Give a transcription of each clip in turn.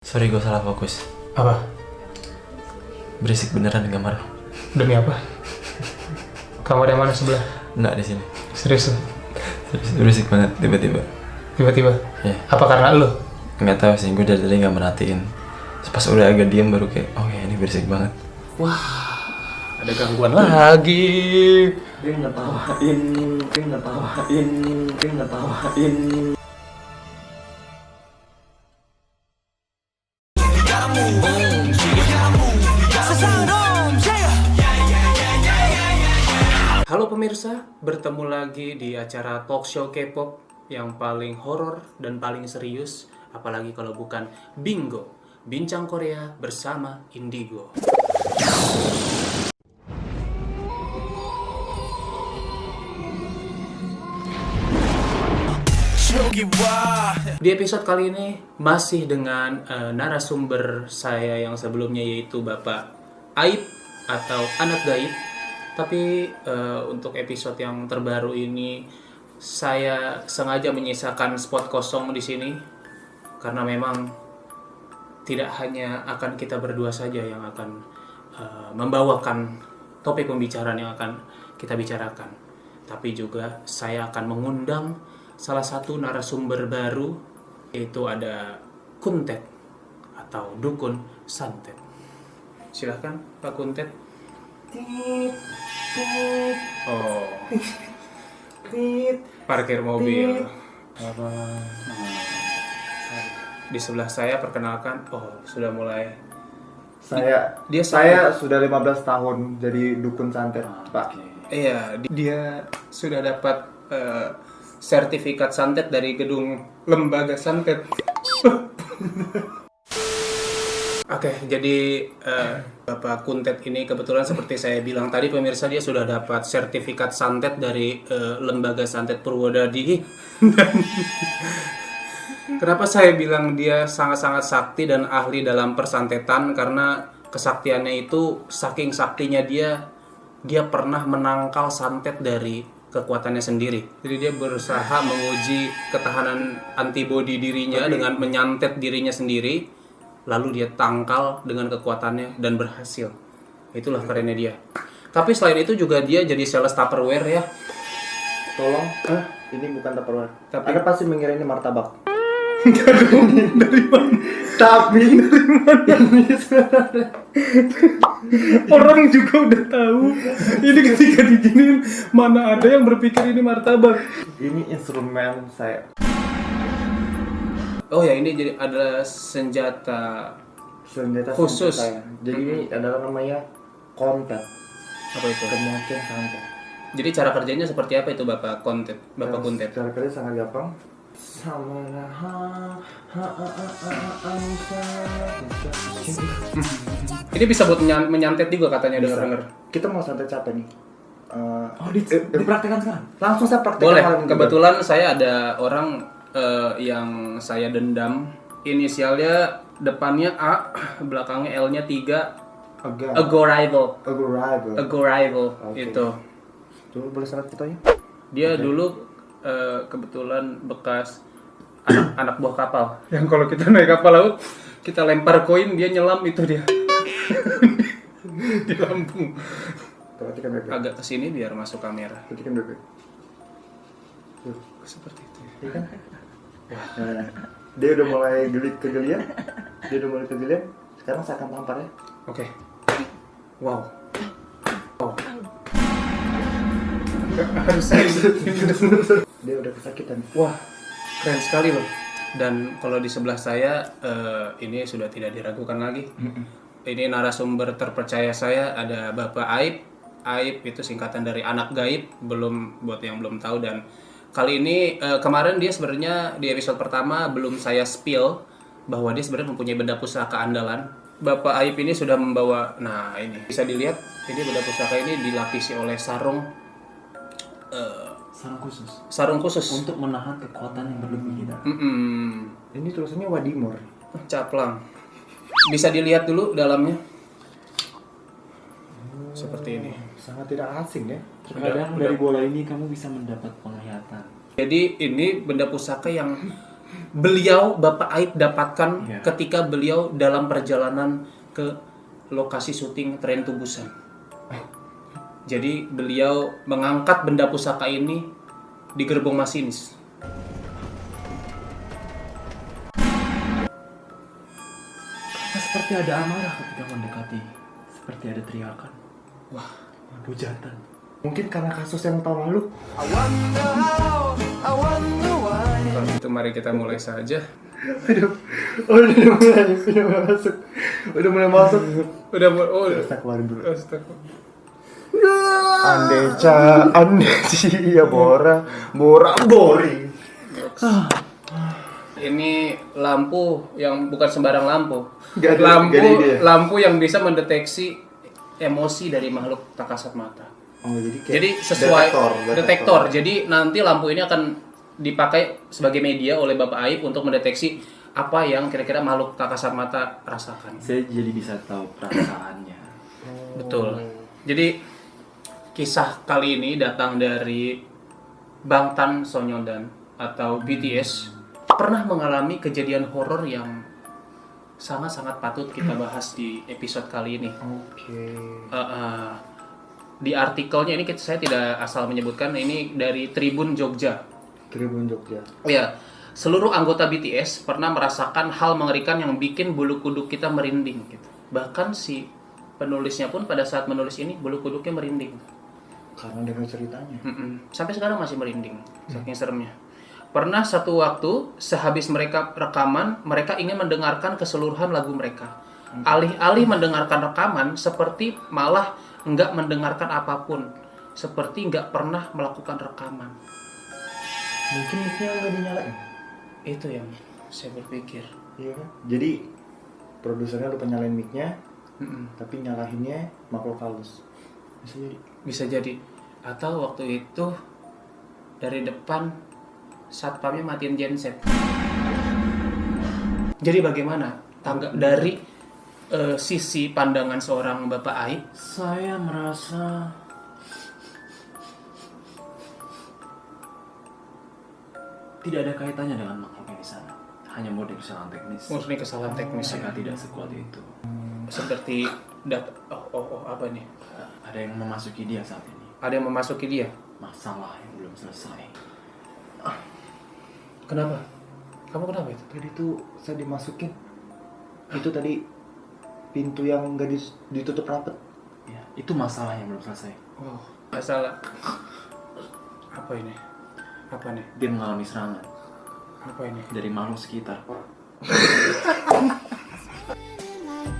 Sorry, gue salah fokus. Apa? Berisik beneran di kamar. Demi apa? Kamar yang mana sebelah? Nggak di sini. Serius lu? Serius, berisik banget tiba-tiba. Tiba-tiba? Ya, Apa karena lu? nggak tahu sih. Gue dari tadi nggak merhatiin. Terus pas udah agak diem baru kayak, oh ya ini berisik banget. Ada gangguan lagi. Dia ngetawain, dia ngetawain, dia ngetawain. Halo pemirsa, bertemu lagi di acara talk show K-pop yang paling horor dan paling serius, apalagi kalau bukan Bingo, Bincang Korea bersama Indigo. Di episode kali ini masih dengan narasumber saya yang sebelumnya yaitu Bapak Aib atau Anak Gaib. Tapi untuk episode yang terbaru ini saya sengaja menyisakan spot kosong di sini karena memang tidak hanya akan kita berdua saja yang akan membawakan topik pembicaraan yang akan kita bicarakan, tapi juga saya akan mengundang salah satu narasumber baru, yaitu ada Kuntet atau Dukun Santet. Silahkan Pak Kuntet. Oh, parkir mobil. Di sebelah saya perkenalkan. Oh, sudah mulai. Saya sudah 15 tahun jadi dukun santet, Pak. Iya, dia sudah dapat sertifikat santet dari gedung lembaga santet. Oke, jadi Bapak Kuntet ini kebetulan seperti saya bilang tadi pemirsa, dia sudah dapat sertifikat santet dari lembaga santet Purwodadi. Kenapa saya bilang dia sangat-sangat sakti dan ahli dalam persantetan? Karena kesaktiannya itu saking saktinya dia pernah menangkal santet dari kekuatannya sendiri. Jadi dia berusaha menguji ketahanan antibodi dirinya dengan menyantet dirinya sendiri, lalu dia tangkal dengan kekuatannya dan berhasil. Itulah kerennya dia. Tapi selain itu juga dia jadi sales Tupperware ya. Tolong, ini bukan Tupperware. Tapi- Anda pasti mengira ini martabak. Dari mana? Tapi ini sebenarnya Orang juga udah tahu. Ini ketika diginiin, mana ada yang berpikir ini martabak. ini instrumen saya. Oh ya, ini jadi ada senjata. Senjata Khusus. santet saya. Jadi ini adalah namanya kontet, Apa itu? kemungkinan santet. Jadi cara kerjanya seperti apa itu Bapak Kuntet? Bapak Kuntet. Cara kerja sangat gampang. Sama Ini bisa buat menyantet juga katanya, dengar-dengar. Kita mau santet siapa nih? Dipraktekkan sekarang. Langsung saya praktekkan. Boleh. hal ini juga. Kebetulan saya ada orang yang saya dendam. Inisialnya depannya A, belakangnya L-nya 3. Agak. Agorival. Oke. Itu. Coba boleh santet fotonya? Dia dulu kebetulan bekas anak buah kapal. Yang kalau kita naik kapal laut, kita lempar koin, dia nyelam, itu dia. Di Lampung. Perhatikan baik-baik. Agak kesini biar masuk kamera. Perhatikan baik-baik. Seperti itu. Iya kan? Nah, dia udah mulai kegelian. Sekarang saya akan tampar ya. Oke. Wow. Harusnya Dia udah kesakitan. wah, keren sekali loh. Dan kalau di sebelah saya ini sudah tidak diragukan lagi. Ini narasumber terpercaya saya, ada Bapak Aib. Aib itu singkatan dari Anak Gaib, belum buat yang belum tahu. Dan kali ini kemarin dia sebenarnya di episode pertama belum saya spill bahwa dia sebenarnya mempunyai benda pusaka andalan. Bapak Aib ini sudah membawa, nah ini bisa dilihat, ini benda pusaka ini dilapisi oleh sarung khusus Untuk menahan kekuatan yang berlebih kita. Ini tulisannya Wadimor. Caplang. Bisa dilihat dulu dalamnya. Seperti ini. Sangat tidak asing ya. Terkadang dari bola ini kamu bisa mendapat penglihatan. Jadi ini benda pusaka yang beliau Bapak Aib dapatkan Iya. ketika beliau dalam perjalanan ke lokasi syuting Train to Busan. Jadi beliau mengangkat benda pusaka ini di gerbong masinis. Seperti ada amarah ketika mendekati. Seperti ada teriakan. Wah, Hujatan. Mungkin karena kasus yang tahun lalu. kalau gitu mari kita mulai saja. Aduh, udah mulai masuk. Udah mulai masuk. Udah, oh, Kita keluarin dulu. astagfirullah. Andeca, ya Bora, Bori. Ini lampu yang bukan sembarang lampu. Gak ada ide. Lampu yang bisa mendeteksi emosi dari makhluk tak kasat mata. Oh, kayak Jadi sesuai detektor. Jadi nanti lampu ini akan dipakai sebagai media oleh Bapak Aib untuk mendeteksi apa yang kira-kira makhluk tak kasat mata rasakan. Saya jadi bisa tahu perasaannya. Betul. Jadi kisah kali ini datang dari Bangtan Sonyeondan atau BTS pernah mengalami kejadian horor yang sangat-sangat patut kita bahas di episode kali ini. Oke. Di artikelnya ini saya tidak asal menyebutkan, ini dari Tribun Jogja. Tribun Jogja. Ya, seluruh anggota BTS pernah merasakan hal mengerikan yang bikin bulu kuduk kita merinding gitu. Bahkan si penulisnya pun pada saat menulis ini bulu kuduknya merinding. Karena dengar ceritanya. Sampai sekarang masih merinding, saking seremnya. Pernah satu waktu sehabis mereka rekaman, mereka ingin mendengarkan keseluruhan lagu mereka. Alih-alih mendengarkan rekaman, seperti malah enggak mendengarkan apapun, seperti enggak pernah melakukan rekaman. Mungkin mic-nya nggak dinyalain. Itu yang saya berpikir. Iya kan? Jadi produsernya lupa nyalain mic-nya, Mm-mm. tapi nyalahinnya makhluk halus. Bisa jadi. Bisa jadi. Atau waktu itu dari depan satpamnya matiin genset. Jadi bagaimana dari sisi pandangan seorang Bapak Aib? Saya merasa tidak ada kaitannya dengan makhluk yang di sana. Hanya murni kesalahan teknis. Murni kesalahan teknis. Mereka tidak sekuat itu. Seperti apa nih? Ada yang memasuki dia saat ini. Ada yang memasuki dia. Masalah yang belum selesai. Kenapa? Kamu kenapa itu? Tadi tuh saya dimasukin. Itu tadi pintu yang nggak ditutup rapet. Ya, itu masalah yang belum selesai. Oh, masalah. Apa ini? Apa nih? Dia mengalami serangan Apa ini? dari makhluk sekitar. Like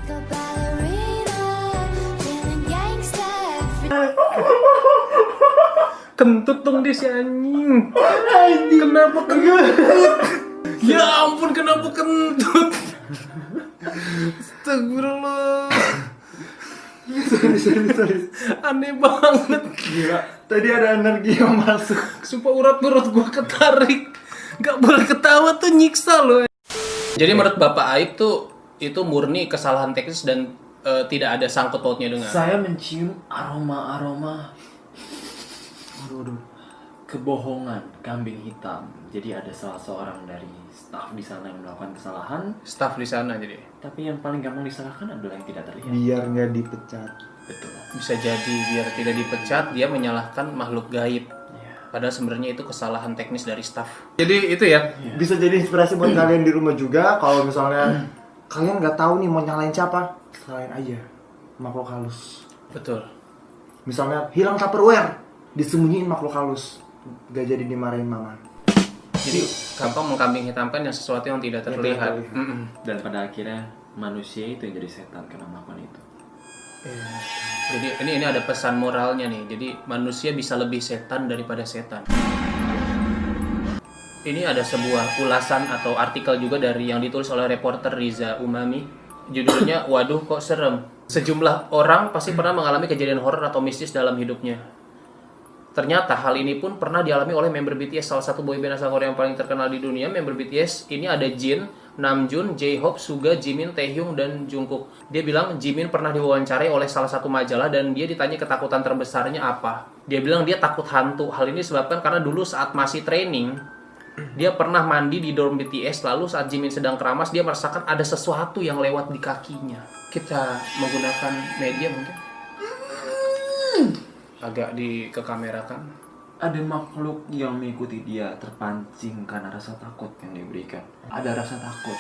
a ballerina, feeling gangsta. Kentut dong dia si anjing. Kenapa kentut? Ya ampun, kenapa kentut? Astagfirullah. Sorry. Aneh banget. Gila. Tadi ada energi yang masuk. Supaya urat perut gua ketarik. Gak boleh ketawa tuh, nyiksa loh. Jadi menurut Bapak Aib tuh itu murni kesalahan teknis dan tidak ada sangkut pautnya dengan. Saya mencium aroma kebohongan kambing hitam. Jadi ada salah seorang dari staf di sana yang melakukan kesalahan, Staff di sana jadi. tapi yang paling gampang disalahkan adalah yang tidak terlihat. Biar nggak dipecat. Betul. Bisa jadi biar tidak dipecat dia menyalahkan makhluk gaib. Ya. Padahal sebenarnya itu kesalahan teknis dari staff. Jadi itu ya. Bisa jadi inspirasi buat kalian di rumah juga. Kalau misalnya kalian nggak tahu nih mau nyalain siapa, salahin aja makhluk halus. Betul. Misalnya hilang Tupperware, disembunyiin makhluk halus, gak jadi dimarahin mama. Jadi gampang mengkambing hitamkan yang sesuatu yang tidak terlihat. terlihat. Mm-mm. Dan pada akhirnya manusia itu yang jadi setan karena melakukan itu. Iya. Jadi ini ada pesan moralnya nih. Jadi manusia bisa lebih setan daripada setan. Ini ada sebuah ulasan atau artikel juga dari yang ditulis oleh reporter Riza Umami. Judulnya "Waduh kok serem". Sejumlah orang pasti pernah mengalami kejadian horor atau mistis dalam hidupnya. Ternyata hal ini pun pernah dialami oleh member BTS, salah satu boyband asal Korea yang paling terkenal di dunia. Member BTS ini ada Jin, Namjoon, J-Hope, Suga, Jimin, Taehyung, dan Jungkook. Dia bilang Jimin pernah diwawancarai oleh salah satu majalah dan dia ditanya ketakutan terbesarnya apa. Dia bilang dia takut hantu. Hal ini disebabkan karena dulu saat masih training, Dia pernah mandi di dorm BTS, lalu saat Jimin sedang keramas dia merasakan ada sesuatu yang lewat di kakinya. Kita menggunakan media mungkin agak kekamerakan. Ada makhluk yang mengikuti dia, terpancing karena rasa takut yang diberikan. Ada rasa takut,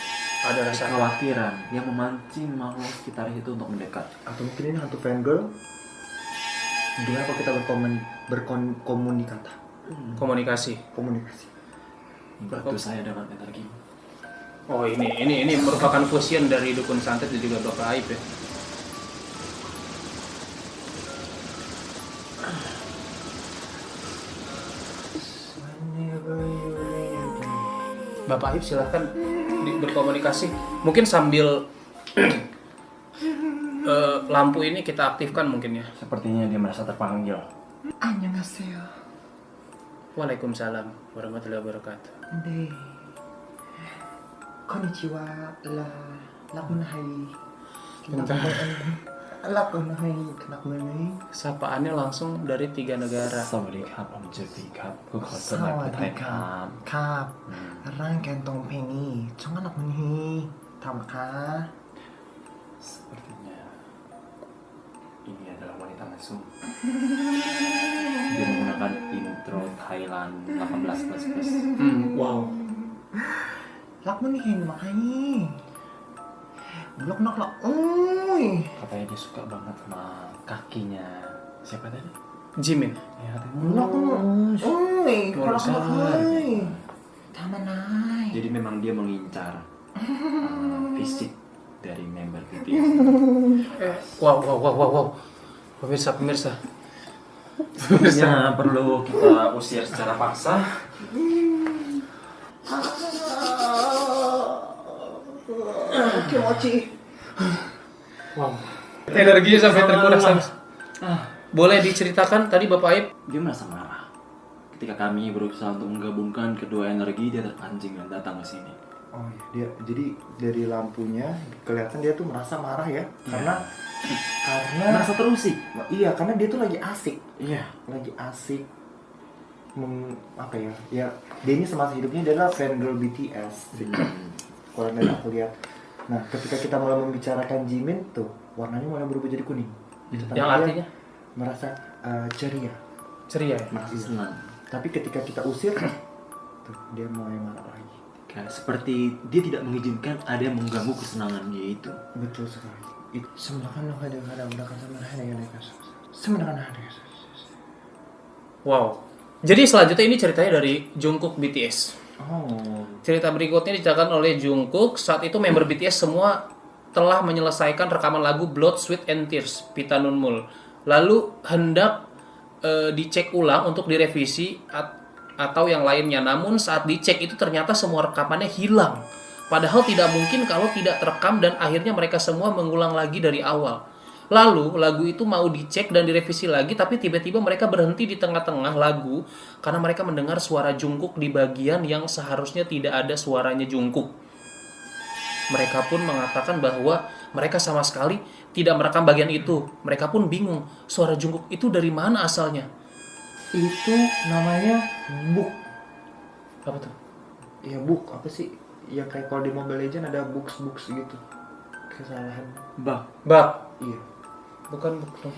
Ada rasa kekhawatiran yang memancing makhluk sekitar itu untuk mendekat. Atau mungkin ini hantu fangirl. Gimana kalau kita berkomunikasi? komunikasi. Bantu saya dengan energi. Oh ini merupakan fusion dari dukun santet dan juga Bapak Aib ya. Bapak Aib silahkan berkomunikasi. Mungkin sambil lampu ini kita aktifkan mungkin ya. Sepertinya dia merasa terpanggil. 안녕하세요. Waalaikumsalam warahmatullahi wabarakatuh. 네. konnichiwa. 라군하이. 라군하이. Sapaannya langsung dari 3 negara. สวัสดีครับผมเจอปีครับก็ขอสมัครเป็นไทยครับ ครับร่างแกนตรงเพลงนี้ช่องอันนี้ทำค่ะ Sepertinya ini adalah wanita mesum. Dia menggunakan intro Thailand 18++. Wow. รักมันเห็นไหมบล็อกนอกหรอโอ้ย Katanya dia suka banget sama kakinya. Siapa tadi? Jimin. Ya, katanya. บล็อกโอ้ยคนละคนเลยทำอะไร Jadi memang dia mengincar fisik dari member BTS. Wow. Pemirsa. Ya, perlu kita usir secara paksa. Kimochi. Wow. Energinya sampai terkuras. Boleh diceritakan tadi Bapak Aib? Dia merasa marah. Ketika kami berusaha untuk menggabungkan kedua energi, dia terpancing dan datang ke sini. Oh iya, dia jadi dari lampunya kelihatan dia tuh merasa marah ya, karena Merasa terusik. iya karena dia tuh lagi asik, Iya. lagi asik apa ya? Ya dia ini semasa hidupnya dia adalah fangirl BTS. Kalau dari aku lihat, nah ketika kita mulai membicarakan Jimin tuh warnanya mulai berubah jadi kuning. Itu tanda Yang dia artinya merasa ceria, ceria ya? Masih senang. tapi ketika kita usir tuh dia mulai marah lagi. Kayak seperti dia tidak mengizinkan ada yang mengganggu kesenangan dia itu. Betul sekali. Itu sebenarnya Wow. Jadi selanjutnya ini ceritanya dari Jungkook BTS. Oh, Cerita berikutnya diceritakan oleh Jungkook. Saat itu member BTS semua telah menyelesaikan rekaman lagu Blood, Sweat and Tears, Pitanunmul. Lalu hendak dicek ulang untuk direvisi atau yang lainnya. Namun saat dicek itu ternyata semua rekamannya hilang. Padahal tidak mungkin kalau tidak terekam dan akhirnya mereka semua mengulang lagi dari awal. Lalu lagu itu mau dicek dan direvisi lagi, tapi tiba-tiba mereka berhenti di tengah-tengah lagu karena mereka mendengar suara Jungkook di bagian yang seharusnya tidak ada suaranya Jungkook. Mereka pun mengatakan bahwa mereka sama sekali tidak merekam bagian itu. Mereka pun bingung, suara Jungkook itu dari mana asalnya? itu namanya book. Apa tuh? Ya book apa sih? Ya kayak kalau di Mobile Legends ada books gitu. Kesalahan. Bah, Bug. Iya. Bukan bug dong.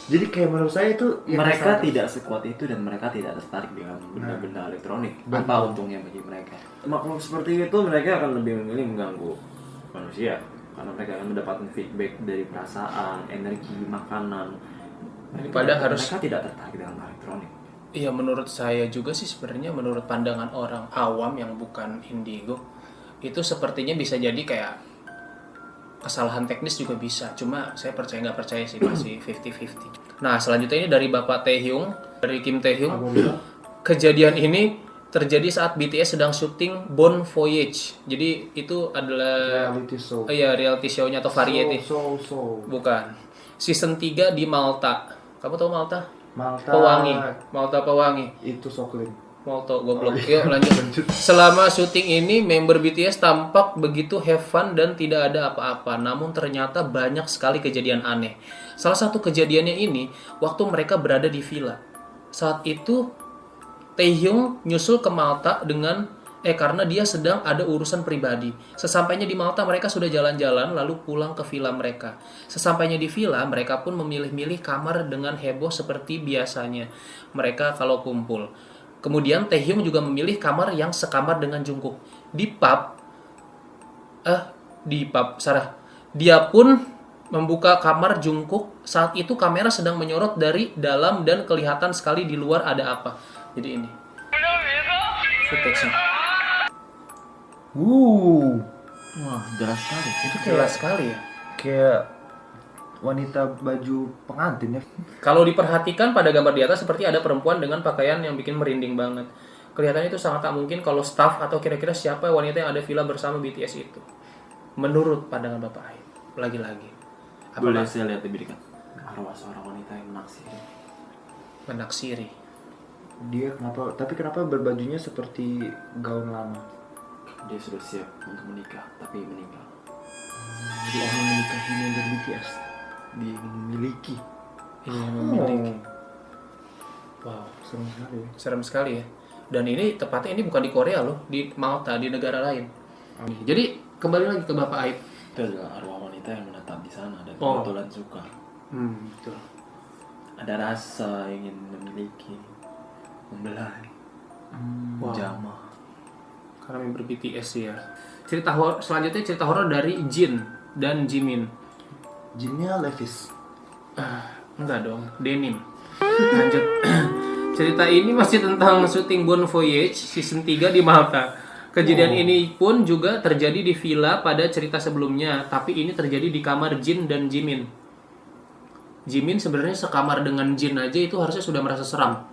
Jadi kayak menurut saya itu ya mereka kesalahan. tidak sekuat itu dan mereka tidak tertarik dengan benda-benda elektronik. Apa untungnya bagi mereka? Makhluk seperti itu mereka akan lebih memilih mengganggu manusia karena mereka akan mendapatkan feedback dari perasaan, energi, makanan. Mereka tidak tertarik dengan elektronik. Iya, menurut saya juga sih sebenarnya menurut pandangan orang awam yang bukan indigo itu sepertinya bisa jadi kayak kesalahan teknis juga bisa. Cuma saya nggak percaya sih, masih 50-50. Nah, selanjutnya ini dari Bapak Taehyung, dari Kim Taehyung. Kejadian ini terjadi saat BTS sedang syuting Bon Voyage. Jadi itu adalah reality show. reality show-nya atau variety. So. Bukan. Season 3 di Malta. Kamu tahu Malta? Malta. Malta Pewangi. Itu Soklin. Malta goblok. Yuk lanjut. Selama syuting ini member BTS tampak begitu have fun dan tidak ada apa-apa. Namun ternyata banyak sekali kejadian aneh. Salah satu kejadiannya ini waktu mereka berada di villa. Saat itu Taehyung nyusul ke Malta karena dia sedang ada urusan pribadi. Sesampainya di Malta mereka sudah jalan-jalan lalu pulang ke villa mereka. Sesampainya di villa mereka pun memilih-milih kamar dengan heboh seperti biasanya mereka kalau kumpul. Kemudian Taehyung juga memilih kamar yang sekamar dengan Jungkook. Sarah. Dia pun membuka kamar Jungkook. Saat itu kamera sedang menyorot dari dalam dan kelihatan sekali di luar ada apa. Jadi ini footage-nya. Wah, jelas sekali. Itu Jelas sekali ya. kayak wanita baju pengantin ya. Kalau diperhatikan pada gambar di atas seperti ada perempuan dengan pakaian yang bikin merinding banget. Kelihatannya itu sangat tak mungkin kalau staff atau kira-kira siapa wanita yang ada villa bersama BTS itu. Menurut pandangan Bapak Aib. Lagi-lagi. Boleh saya lihat lebih dekat? Arwah seorang wanita yang menaksiri. Menaksiri. Dia kenapa berbajunya seperti gaun lama? Dia sudah siap untuk menikah, tapi meninggal. Dia ingin menikahi member BTS. Dia ingin memiliki. Ini yang memiliki. Wow. Serem sekali ya. Serem sekali ya. Dan ini tepatnya ini bukan di Korea loh, di Malta, di negara lain. Jadi kembali lagi ke Bapak Aib. Itu adalah arwah wanita yang menetap di sana dan Oh. kebetulan suka. Betul. Ada rasa ingin memiliki, membelai, Wow. menjamah. Karena member BTS ya. Selanjutnya cerita horor dari Jin dan Jimin. Jinnya Levis. Enggak dong, denim. Lanjut. Cerita ini masih tentang syuting Bon Voyage season 3 di Malta. Kejadian ini pun juga terjadi di villa pada cerita sebelumnya, tapi ini terjadi di kamar Jin dan Jimin. Jimin sebenarnya sekamar dengan Jin aja itu harusnya sudah merasa seram.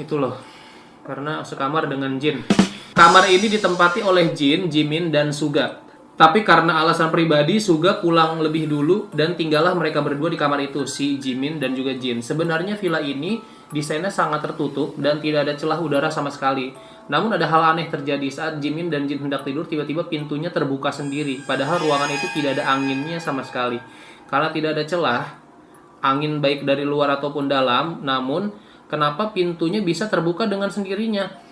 Itu loh. Karena sekamar dengan Jin. Kamar ini ditempati oleh Jin, Jimin, dan Suga. Tapi karena alasan pribadi, Suga pulang lebih dulu dan tinggallah mereka berdua di kamar itu, si Jimin dan juga Jin. Sebenarnya villa ini desainnya sangat tertutup dan tidak ada celah udara sama sekali. Namun ada hal aneh terjadi saat Jimin dan Jin hendak tidur, tiba-tiba pintunya terbuka sendiri. Padahal ruangan itu tidak ada anginnya sama sekali. Karena tidak ada celah, angin baik dari luar ataupun dalam, namun kenapa pintunya bisa terbuka dengan sendirinya?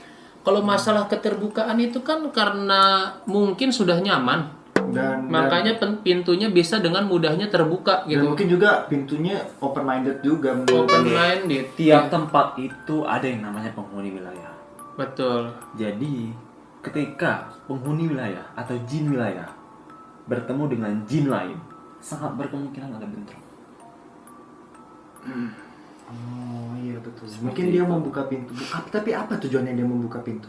Kalau masalah keterbukaan itu kan karena mungkin sudah nyaman. Dan Makanya pintunya bisa dengan mudahnya terbuka dan gitu. mungkin juga pintunya open minded juga menurut Open gue. minded. Tiap tempat itu ada yang namanya penghuni wilayah. Betul. Jadi, ketika penghuni wilayah atau jin wilayah bertemu dengan jin lain, sangat berkemungkinan ada bentrok. Oh iya betul. Mungkin dia membuka pintu. Tapi apa tujuannya dia membuka pintu?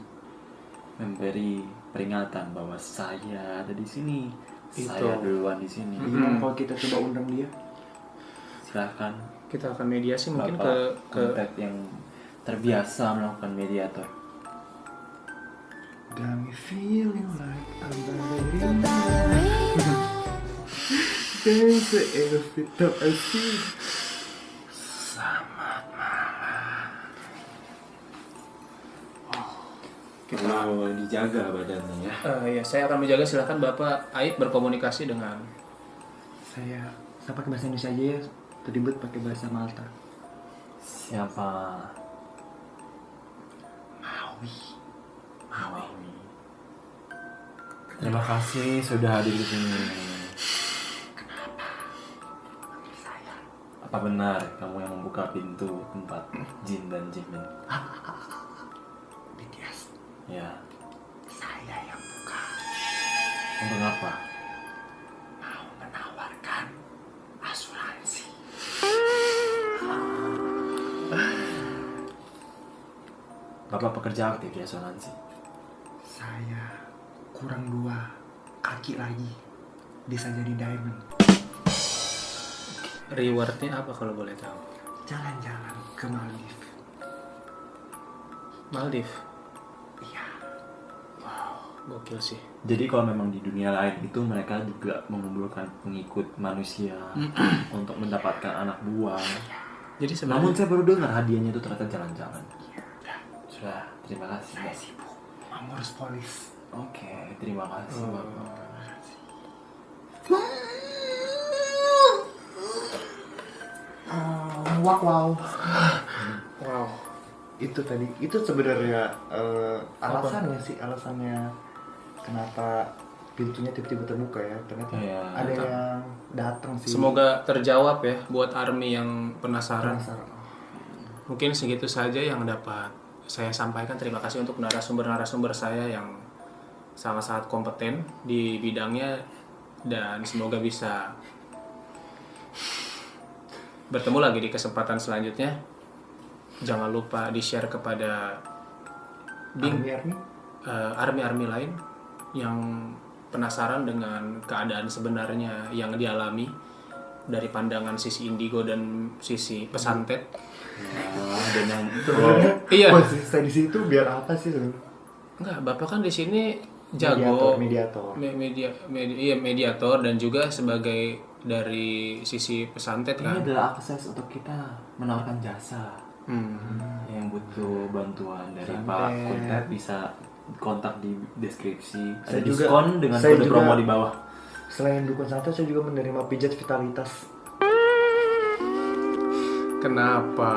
Memberi peringatan bahwa saya ada di sini. Itu. Saya duluan di sini. Gimana kalau kita coba undang dia? Silahkan Kita akan mediasi mungkin Bapak ke kontak yang terbiasa melakukan mediator. Got me feeling like I'm The ballerina. ballerina. Dance every time I see. Perlu dijaga badannya ya. ya, saya akan menjaga. Silakan Bapak Aib berkomunikasi dengan Saya pakai bahasa Indonesia aja ya. Terlibat pakai bahasa Malta. Siapa? Maui. Maui. Terima kasih sudah hadir di sini. Apa benar kamu yang membuka pintu tempat Jin dan Jimin? BTS. Ya. Saya yang buka. Untuk apa? Mau menawarkan asuransi. Bapak pekerja aktif di asuransi. Saya kurang 2 kaki lagi. Bisa jadi diamond. rewardnya apa kalau boleh tahu? Jalan-jalan ke Maldives. Maldives. Iya. Gokil sih. Jadi kalau memang di dunia lain itu mereka juga mengumpulkan pengikut manusia untuk mendapatkan anak buah. Jadi Namun sebenarnya saya baru dengar hadiahnya itu ternyata jalan-jalan. Sudah, terima kasih. Saya Mbak. sibuk mengurus polis. Oke, terima kasih Bapak. Wow. wow. itu tadi itu sebenarnya alasannya kenapa pintunya tiba-tiba terbuka ya, ternyata Iya. ada yang datang sih. Semoga terjawab ya buat ARMY yang penasaran. Penasaran. Mungkin segitu saja yang dapat saya sampaikan. Terima kasih untuk narasumber-narasumber saya yang sangat-sangat kompeten di bidangnya, dan semoga bisa bertemu lagi di kesempatan selanjutnya. Jangan lupa di-share kepada army lain yang penasaran dengan keadaan sebenarnya yang dialami dari pandangan sisi indigo dan sisi pesantet. Dan yang Sebenarnya Iya. posisi saya di situ biar apa sih sebenarnya? Enggak, Bapak kan di sini jago mediator. mediator dan juga sebagai dari sisi pesantet ini kan. adalah akses untuk kita menawarkan jasa. Yang butuh bantuan dari Santet. Pak Kuntet bisa kontak di deskripsi. Ada Saya juga- diskon dengan saya kode juga- promo di bawah. Selain dukun santet, saya juga menerima pijat vitalitas. Kenapa?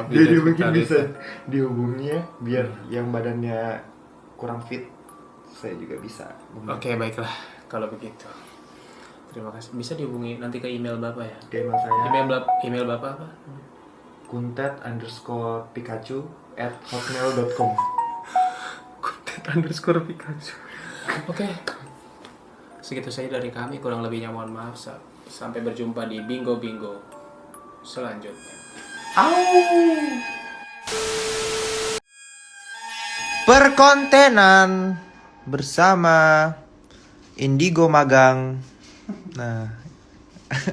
Jadi Pijat mungkin vitalitas? bisa dihubungi ya, biar yang badannya kurang fit, saya juga bisa. Oke, baiklah kalau begitu. Terima kasih. Bisa dihubungi nanti ke email Bapak ya. Oke, email saya Email Bapak apa? kuntet_pikachu@hotmail.com. Kuntet_pikachu. Oke. Segitu saja dari kami, kurang lebihnya mohon maaf. Sampai berjumpa di bingo selanjutnya. Perkontenan bersama Indigo Magang. Nah,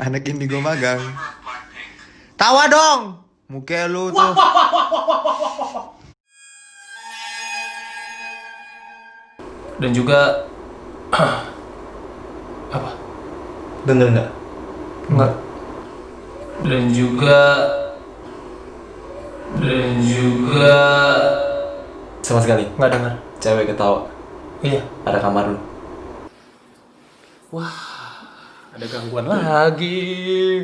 anak Indigo Magang. Tawa dong, muka lu tuh. Dan juga apa? Denger nggak? Enggak. Dan juga Sama sekali. nggak dengar. Cewek ketawa. Iya. Ada kamar lu. Wah, ada gangguan lagi.